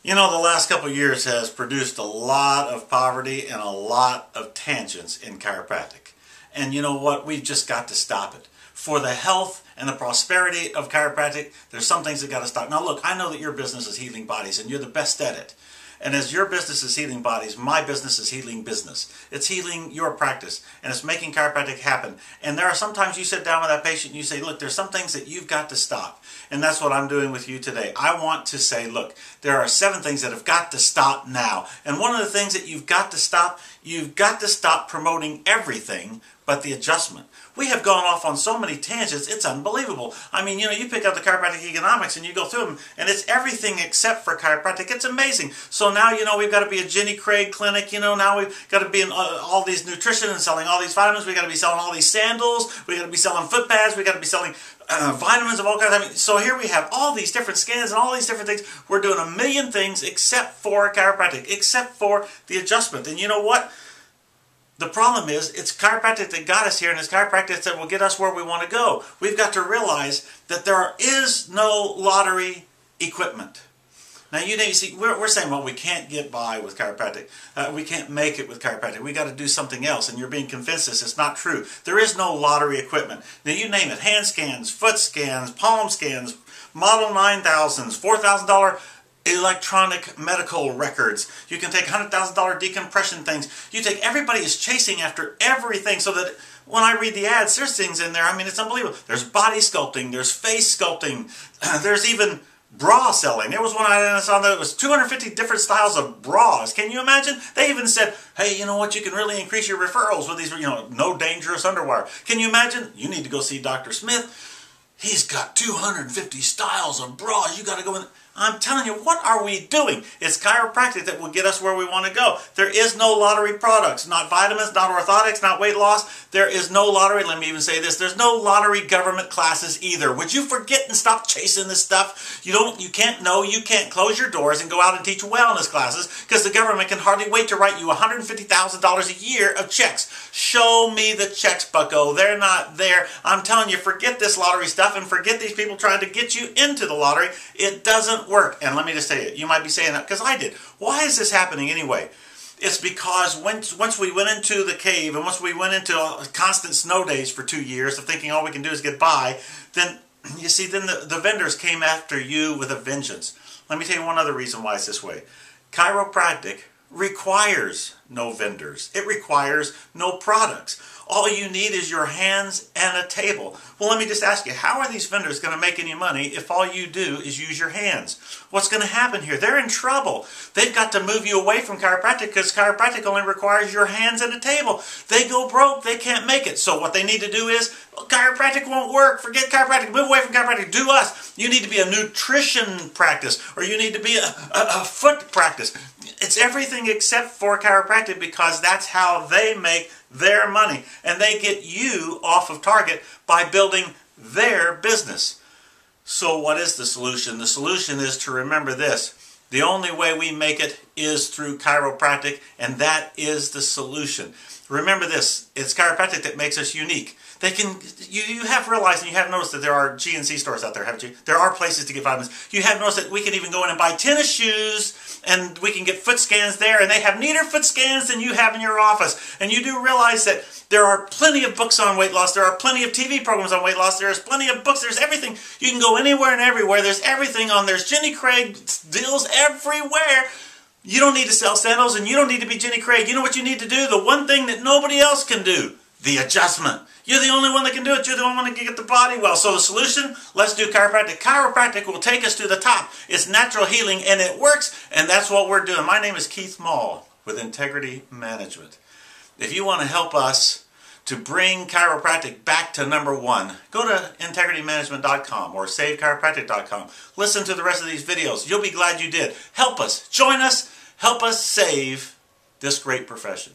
You know, the last couple of years has produced a lot of poverty and a lot of tangents in chiropractic. And you know what? We've just got to stop it. For the health and the prosperity of chiropractic, there's some things that got to stop. Now look, I know that your business is healing bodies and you're the best at it. And as your business is healing bodies, my business is healing business. It's healing your practice, and it's making chiropractic happen. And there are sometimes you sit down with that patient and you say, look, there's some things that you've got to stop. And that's what I'm doing with you today. I want to say, look, there are 7 things that have got to stop now. And one of the things that you've got to stop promoting everything but the adjustment. We have gone off on so many tangents, it's unbelievable. I mean, you know, you pick up the chiropractic economics and you go through them, and it's everything except for chiropractic. It's amazing. So now, you know, we've got to be a Jenny Craig clinic, you know, now we've got to be in all these nutrition and selling all these vitamins. We've got to be selling all these sandals. We've got to be selling foot pads. We've got to be selling vitamins of all kinds. I mean, so here we have all these different scans and all these different things. We're doing a million things except for chiropractic, except for the adjustment. And you know what? The problem is, it's chiropractic that got us here, and it's chiropractic that will get us where we want to go. We've got to realize that there is no lottery equipment. Now, you see, we're saying, well, we can't get by with chiropractic. We can't make it with chiropractic. We've got to do something else, and you're being convinced this. It's not true. There is no lottery equipment. Now, you name it, hand scans, foot scans, palm scans, Model 9000s, $4,000 electronic medical records. You can take $100,000 decompression things. You take, everybody is chasing after everything, so that when I read the ads, there's things in there, I mean, it's unbelievable. There's body sculpting, there's face sculpting, there's even bra selling. There was one I saw that it was 250 different styles of bras. Can you imagine? They even said, hey, you know what, you can really increase your referrals with these, you know, no dangerous underwear. Can you imagine? You need to go see Dr. Smith. He's got 250 styles of bras. You got to go in. I'm telling you, what are we doing? It's chiropractic that will get us where we want to go. There is no lottery products, not vitamins, not orthotics, not weight loss. There is no lottery, let me even say this, there's no lottery government classes either. Would you forget and stop chasing this stuff? You can't close your doors and go out and teach wellness classes, because the government can hardly wait to write you $150,000 a year of checks. Show me the checks, bucko. They're not there. I'm telling you, forget this lottery stuff and forget these people trying to get you into the lottery. It doesn't work. And let me just say it. You might be saying that because I did. Why is this happening anyway? It's because once we went into the cave, and once we went into constant snow days for 2 years of thinking all we can do is get by, then you see, then the vendors came after you with a vengeance. Let me tell you one other reason why it's this way. Chiropractic requires no vendors. It requires no products. All you need is your hands and a table. Well, let me just ask you, how are these vendors going to make any money if all you do is use your hands? What's going to happen here? They're in trouble. They've got to move you away from chiropractic, because chiropractic only requires your hands and a table. They go broke. They can't make it. So what they need to do is, well, chiropractic won't work. Forget chiropractic. Move away from chiropractic. Do us. You need to be a nutrition practice, or you need to be a foot practice. It's everything except for chiropractic, because that's how they make their money. And they get you off of target by building their business. So what is the solution? The solution is to remember this. The only way we make it is through chiropractic, and that is the solution. Remember this, it's chiropractic that makes us unique. You have realized, and you have noticed that there are GNC stores out there, haven't you? There are places to get vitamins. You have noticed that we can even go in and buy tennis shoes, and we can get foot scans there, and they have neater foot scans than you have in your office. And you do realize that there are plenty of books on weight loss. There are plenty of TV programs on weight loss. There's plenty of books. There's everything. You can go anywhere and everywhere. There's everything on. There's Jenny Craig deals everywhere. You don't need to sell sandals, and you don't need to be Jenny Craig. You know what you need to do? The one thing that nobody else can do. The adjustment. You're the only one that can do it. You're the only one that can get the body well. So the solution, let's do chiropractic. Chiropractic will take us to the top. It's natural healing, and it works, and that's what we're doing. My name is Keith Maule with Integrity Management. If you want to help us to bring chiropractic back to #1, go to integritymanagement.com or savechiropractic.com. Listen to the rest of these videos. You'll be glad you did. Help us. Join us. Help us save this great profession.